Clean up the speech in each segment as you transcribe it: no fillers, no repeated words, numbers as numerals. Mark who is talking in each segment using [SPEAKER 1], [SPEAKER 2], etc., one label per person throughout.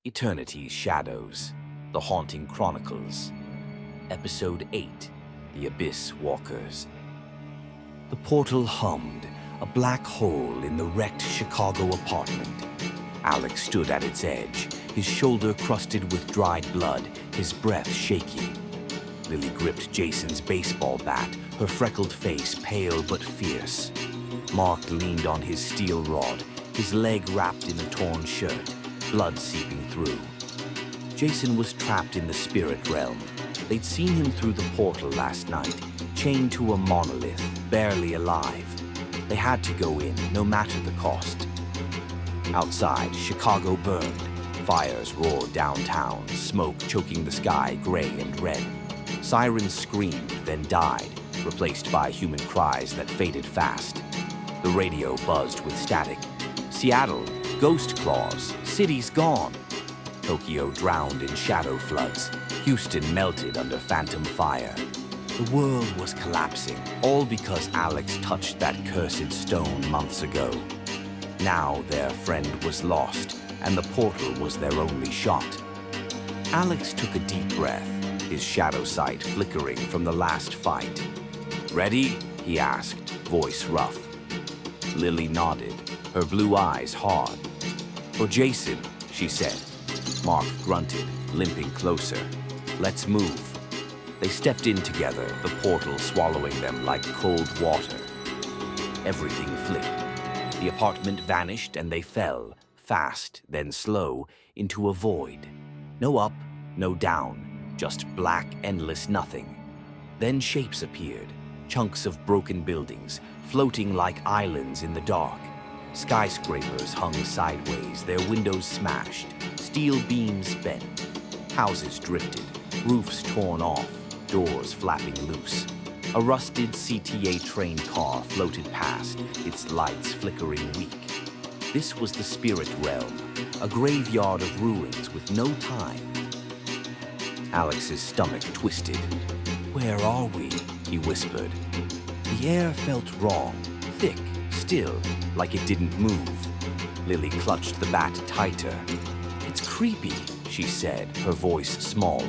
[SPEAKER 1] Eternity's Shadows, The Haunting Chronicles, Episode 8, The Abyss Walkers. The portal hummed, a black hole in the wrecked Chicago apartment. Alex stood at its edge, his shoulder crusted with dried blood, his breath shaky. Lily gripped Jason's baseball bat, her freckled face pale but fierce. Mark leaned on his steel rod, his leg wrapped in a torn shirt, blood seeping through. Jason was trapped in the spirit realm. They'd seen him through the portal last night, chained to a monolith, barely alive. They had to go in, no matter the cost. Outside, Chicago burned. Fires roared downtown, smoke choking the sky gray and red. Sirens screamed, then died, replaced by human cries that faded fast. The radio buzzed with static. Seattle, ghost claws, city's gone. Tokyo drowned in shadow floods. Houston melted under phantom fire. The world was collapsing, all because Alex touched that cursed stone months ago. Now their friend was lost, and the portal was their only shot. Alex took a deep breath, his shadow sight flickering from the last fight. "Ready?" he asked, voice rough. Lily nodded, her blue eyes hard. "For Jason," she said. Mark grunted, limping closer. "Let's move." They stepped in together, the portal swallowing them like cold water. Everything flipped. The apartment vanished and they fell, fast, then slow, into a void. No up, no down, just black, endless nothing. Then shapes appeared, chunks of broken buildings, floating like islands in the dark. Skyscrapers hung sideways, their windows smashed, steel beams bent. Houses drifted, roofs torn off, doors flapping loose. A rusted CTA train car floated past, its lights flickering weak. This was the spirit realm, a graveyard of ruins with no time. Alex's stomach twisted. "Where are we?" he whispered. The air felt wrong, thick, still, like it didn't move. Lily clutched the bat tighter. "It's creepy," she said, her voice small.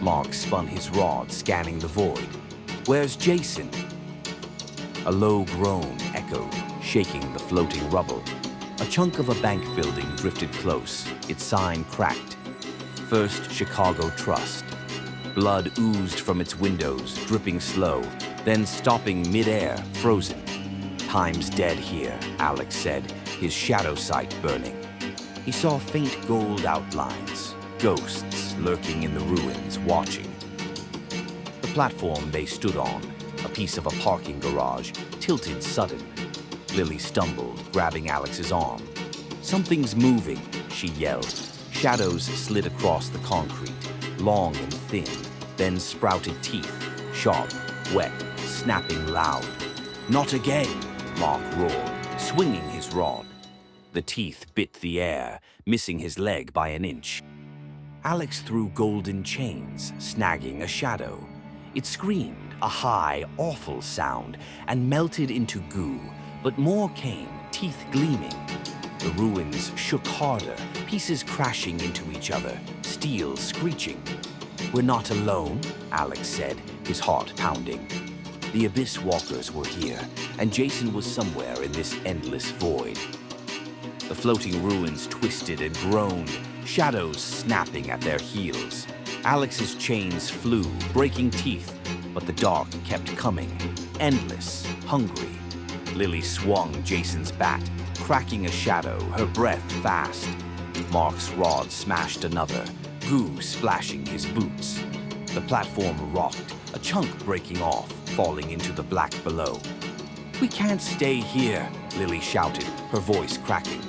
[SPEAKER 1] Mark spun his rod, scanning the void. "Where's Jason?" A low groan echoed, shaking the floating rubble. A chunk of a bank building drifted close, its sign cracked. First Chicago Trust. Blood oozed from its windows, dripping slow, then stopping mid-air, frozen. "Time's dead here," Alex said, his shadow sight burning. He saw faint gold outlines, ghosts lurking in the ruins, watching. The platform they stood on, a piece of a parking garage, tilted sudden. Lily stumbled, grabbing Alex's arm. "Something's moving," she yelled. Shadows slid across the concrete, long and thin, then sprouted teeth, sharp, wet, snapping loud. "Not again!" Mark roared, swinging his rod. The teeth bit the air, missing his leg by an inch. Alex threw golden chains, snagging a shadow. It screamed, a high, awful sound, and melted into goo, but more came, teeth gleaming. The ruins shook harder, pieces crashing into each other, steel screeching. "We're not alone," Alex said, his heart pounding. The Abyss Walkers were here, and Jason was somewhere in this endless void. The floating ruins twisted and groaned, shadows snapping at their heels. Alex's chains flew, breaking teeth, but the dark kept coming, endless, hungry. Lily swung Jason's bat, cracking a shadow, her breath fast. Mark's rod smashed another, goo splashing his boots. The platform rocked, a chunk breaking off, falling into the black below. "We can't stay here," Lily shouted, her voice cracking.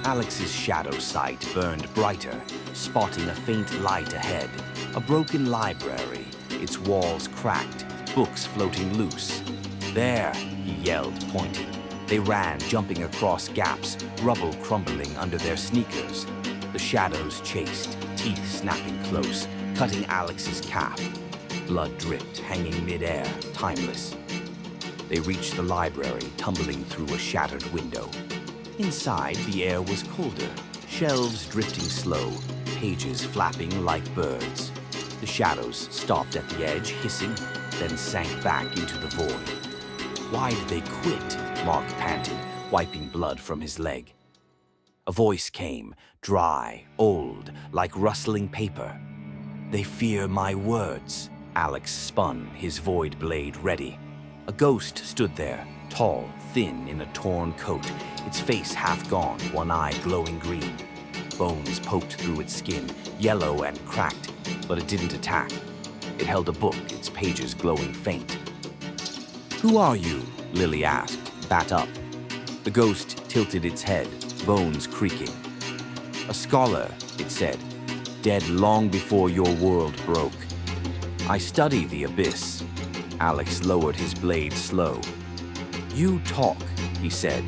[SPEAKER 1] Alex's shadow sight burned brighter, spotting a faint light ahead. A broken library, its walls cracked, books floating loose. "There," he yelled, pointing. They ran, jumping across gaps, rubble crumbling under their sneakers. The shadows chased, teeth snapping close, cutting Alex's calf. Blood dripped, hanging mid-air, timeless. They reached the library, tumbling through a shattered window. Inside, the air was colder, Shelves drifting slow, pages flapping like birds. The shadows stopped at the edge, hissing, then sank back into the void. Why did they quit? Mark panted, wiping blood from his leg. A voice came, dry, old, like rustling paper. They fear my words. Alex spun, his void blade ready. A ghost stood there, tall, thin in a torn coat, its face half gone, one eye glowing green. Bones poked through its skin, yellow and cracked, but it didn't attack. It held a book, its pages glowing faint. "Who are you?" Lily asked, bat up. The ghost tilted its head, bones creaking. "A scholar," it said, "dead long before your world broke. I study the abyss." Alex lowered his blade slow. "You talk," he said.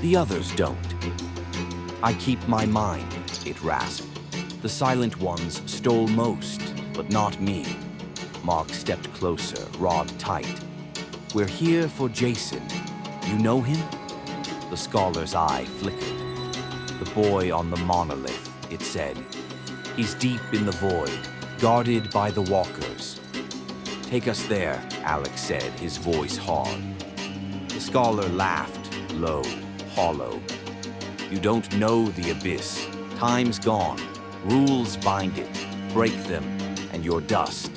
[SPEAKER 1] "The others don't." "I keep my mind," it rasped. "The silent ones stole most, but not me." Mark stepped closer, rod tight. "We're here for Jason. You know him?" The scholar's eye flickered. "The boy on the monolith," it said. "He's deep in the void, guarded by the walkers." "Take us there," Alex said, his voice hard. The scholar laughed, low, hollow. "You don't know the abyss. Time's gone. Rules bind it. Break them, and you're dust."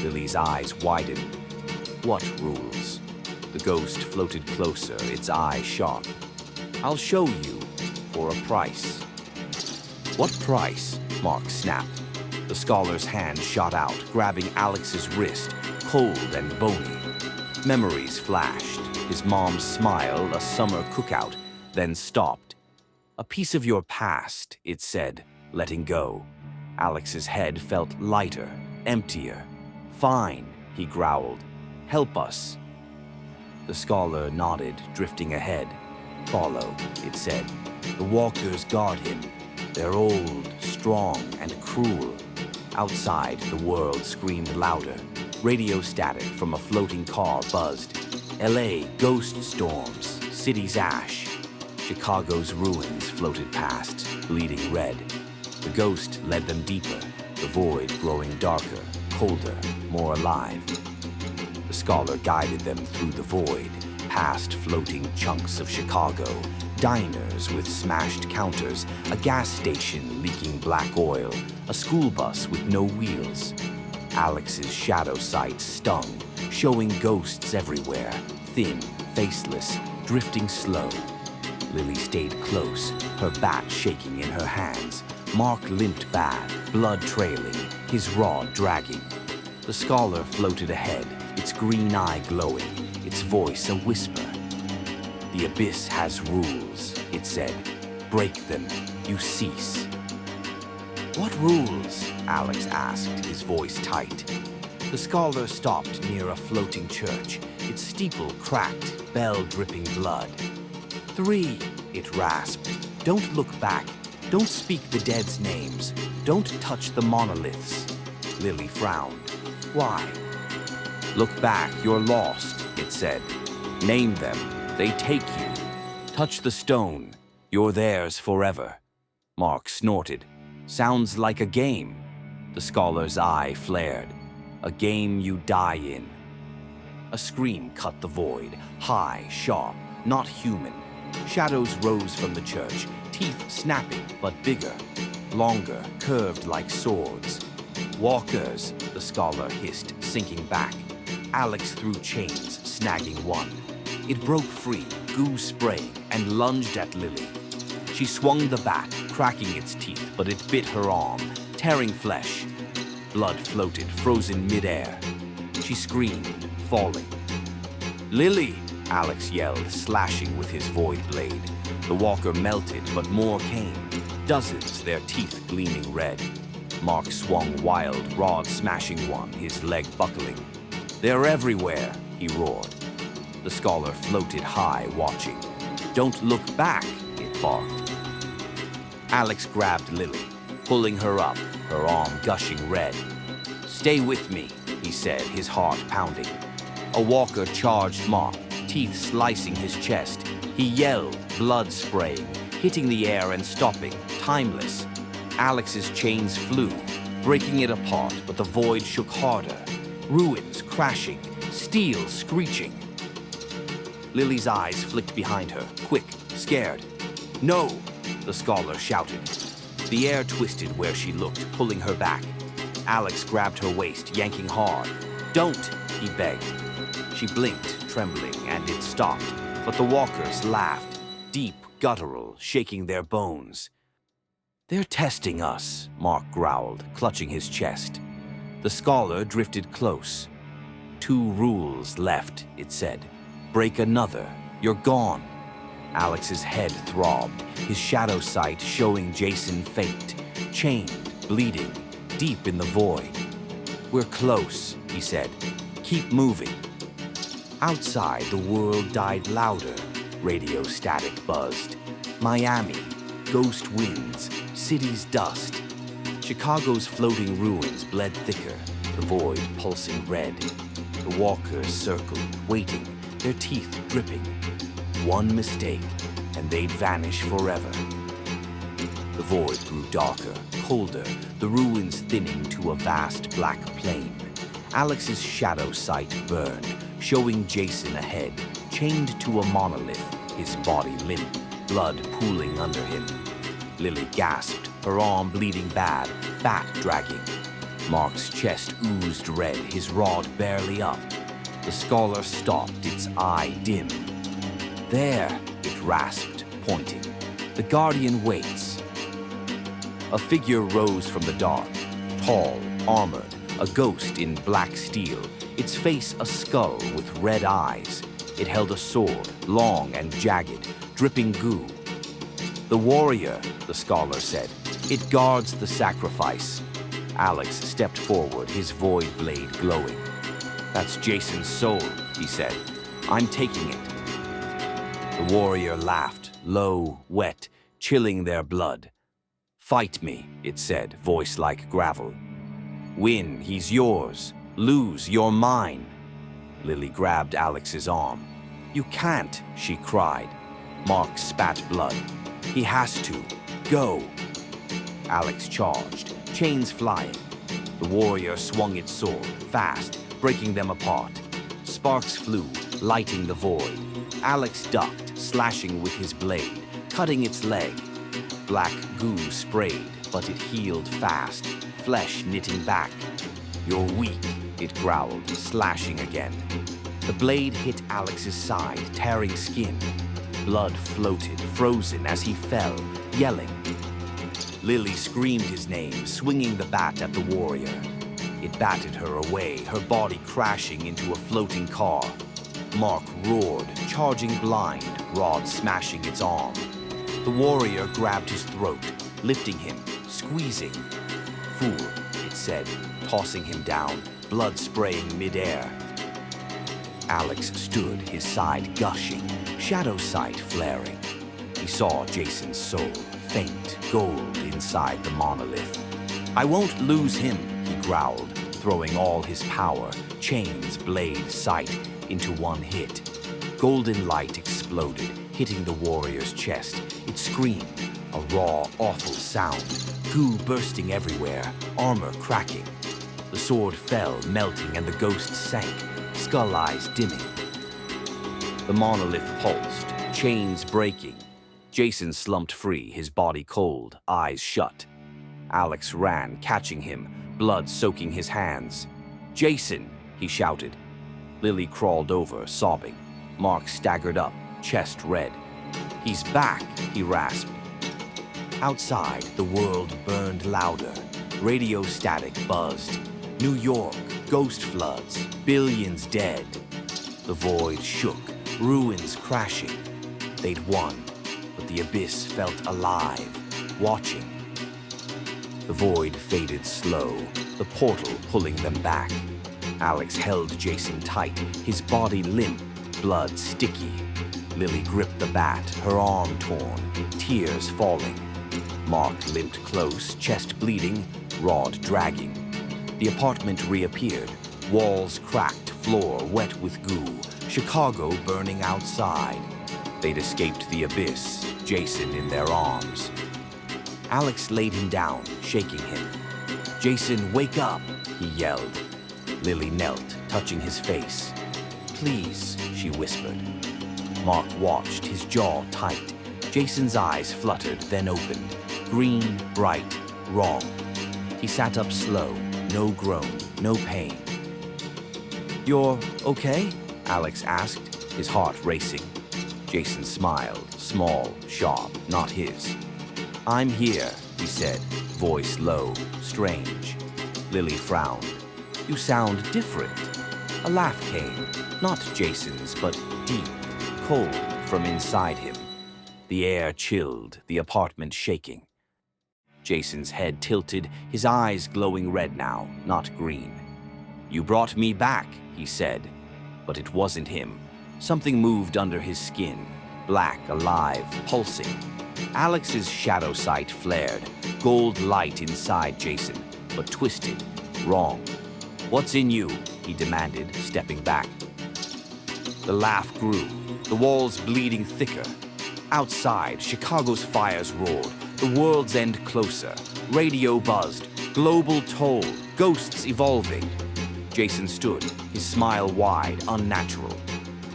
[SPEAKER 1] Lily's eyes widened. "What rules?" The ghost floated closer, its eye sharp. "I'll show you, for a price." "What price?" Mark snapped. The scholar's hand shot out, grabbing Alex's wrist, cold and bony. Memories flashed, his mom's smile, a summer cookout, then stopped. "A piece of your past," it said, letting go. Alex's head felt lighter, emptier. "Fine," he growled. "Help us." The scholar nodded, drifting ahead. "Follow," it said. "The walkers guard him. They're old, strong, and cruel." Outside, the world screamed louder. Radio static from a floating car buzzed. LA, ghost storms, city's ash. Chicago's ruins floated past, bleeding red. The ghost led them deeper, the void growing darker, colder, more alive. The scholar guided them through the void, past floating chunks of Chicago, diners with smashed counters, a gas station leaking black oil, a school bus with no wheels. Alex's shadow sight stung, showing ghosts everywhere, thin, faceless, drifting slow. Lily stayed close, her bat shaking in her hands. Mark limped bad, blood trailing, his rod dragging. The scholar floated ahead, its green eye glowing, its voice a whisper. "The abyss has rules," it said. "Break them, you cease." "What rules?" Alex asked, his voice tight. The scholar stopped near a floating church, its steeple cracked, bell dripping blood. "3, it rasped. "Don't look back. Don't speak the dead's names. Don't touch the monoliths." Lily frowned. "Why?" "Look back, you're lost," it said. "Name them. They take you. Touch the stone. You're theirs forever." Mark snorted. "Sounds like a game." The scholar's eye flared. "A game you die in." A scream cut the void, high, sharp, not human. Shadows rose from the church, teeth snapping but bigger, longer, curved like swords. "Walkers," the scholar hissed, sinking back. Alex threw chains, snagging one. It broke free, goo spraying, and lunged at Lily. She swung the bat, cracking its teeth, but it bit her arm, tearing flesh. Blood floated, frozen midair. She screamed, falling. "Lily!" Alex yelled, slashing with his void blade. The walker melted, but more came. Dozens, their teeth gleaming red. Mark swung wild, rod smashing one, his leg buckling. "They're everywhere," he roared. The scholar floated high, watching. "Don't look back," it barked. Alex grabbed Lily, pulling her up, her arm gushing red. "Stay with me," he said, his heart pounding. A walker charged Mark, teeth slicing his chest. He yelled, blood spraying, hitting the air and stopping, timeless. Alex's chains flew, breaking it apart, but the void shook harder. Ruins crashing, steel screeching. Lily's eyes flicked behind her, quick, scared. "No!" the scholar shouted. The air twisted where she looked, pulling her back. Alex grabbed her waist, yanking hard. "Don't!" he begged. She blinked, trembling, and it stopped, but the walkers laughed, deep, guttural, shaking their bones. "They're testing us," Mark growled, clutching his chest. The scholar drifted close. "2 rules left," it said. "Break another, you're gone." Alex's head throbbed, his shadow sight showing Jason faked, chained, bleeding, deep in the void. "We're close," he said. "Keep moving." Outside, the world died louder. Radio static buzzed. Miami, ghost winds, city's dust. Chicago's floating ruins bled thicker, the void pulsing red. The walkers circled, waiting, their teeth dripping. One mistake, and they'd vanish forever. The void grew darker, colder, the ruins thinning to a vast black plain. Alex's shadow sight burned, showing Jason ahead, chained to a monolith, his body limp, blood pooling under him. Lily gasped, her arm bleeding bad, bat dragging. Mark's chest oozed red, his rod barely up. The scholar stopped, its eye dim. "There," it rasped, pointing. "The guardian waits." A figure rose from the dark, tall, armored, a ghost in black steel, its face a skull with red eyes. It held a sword, long and jagged, dripping goo. "The warrior," the scholar said. "It guards the sacrifice." Alex stepped forward, his void blade glowing. "That's Jason's soul," he said. "I'm taking it." The warrior laughed, low, wet, chilling their blood. "Fight me," it said, voice like gravel. "Win, he's yours. Lose, you're mine." Lily grabbed Alex's arm. "You can't," she cried. Mark spat blood. "He has to. Go." Alex charged, chains flying. The warrior swung its sword, fast, breaking them apart. Sparks flew, lighting the void. Alex ducked, slashing with his blade, cutting its leg. Black goo sprayed, but it healed fast, flesh knitting back. "You're weak," it growled, slashing again. The blade hit Alex's side, tearing skin. Blood floated, frozen as he fell, yelling. Lily screamed his name, swinging the bat at the warrior. It batted her away, her body crashing into a floating car. Mark roared, charging blind, rod smashing its arm. The warrior grabbed his throat, lifting him, squeezing. "Fool," it said, tossing him down, blood spraying midair. Alex stood, his side gushing, shadow sight flaring. He saw Jason's soul, faint, gold inside the monolith. "I won't lose him," he growled, throwing all his power, chains, blade, sight, into one hit. Golden light exploded, hitting the warrior's chest. It screamed, a raw, awful sound, goo bursting everywhere, armor cracking. The sword fell, melting, and the ghost sank, skull eyes dimming. The monolith pulsed, chains breaking. Jason slumped free, his body cold, eyes shut. Alex ran, catching him, blood soaking his hands. "Jason!" he shouted. Lily crawled over, sobbing. Mark staggered up, chest red. "He's back," he rasped. Outside, the world burned louder. Radio static buzzed. New York, ghost floods, billions dead. The void shook, ruins crashing. They'd won, but the abyss felt alive, watching. The void faded slow, the portal pulling them back. Alex held Jason tight, his body limp, blood sticky. Lily gripped the bat, her arm torn, tears falling. Mark limped close, chest bleeding, rod dragging. The apartment reappeared, walls cracked, floor wet with goo, Chicago burning outside. They'd escaped the abyss, Jason in their arms. Alex laid him down, shaking him. "Jason, wake up," he yelled. Lily knelt, touching his face. "Please," she whispered. Mark watched, his jaw tight. Jason's eyes fluttered, then opened. Green, bright, wrong. He sat up slow, no groan, no pain. "You're okay?" Alex asked, his heart racing. Jason smiled, small, sharp, not his. "I'm here," he said, voice low, strange. Lily frowned. "You sound different." A laugh came, not Jason's, but deep, cold from inside him. The air chilled, the apartment shaking. Jason's head tilted, his eyes glowing red now, not green. "You brought me back," he said. But it wasn't him. Something moved under his skin, black, alive, pulsing. Alex's shadow sight flared, gold light inside Jason, but twisted, wrong. "What's in you?" he demanded, stepping back. The laugh grew, the walls bleeding thicker. Outside, Chicago's fires roared, the world's end closer. Radio buzzed, global toll, ghosts evolving. Jason stood, his smile wide, unnatural.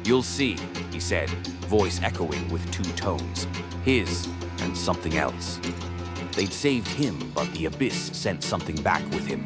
[SPEAKER 1] "You'll see," he said, voice echoing with two tones, his and something else. They'd saved him, but the abyss sent something back with him.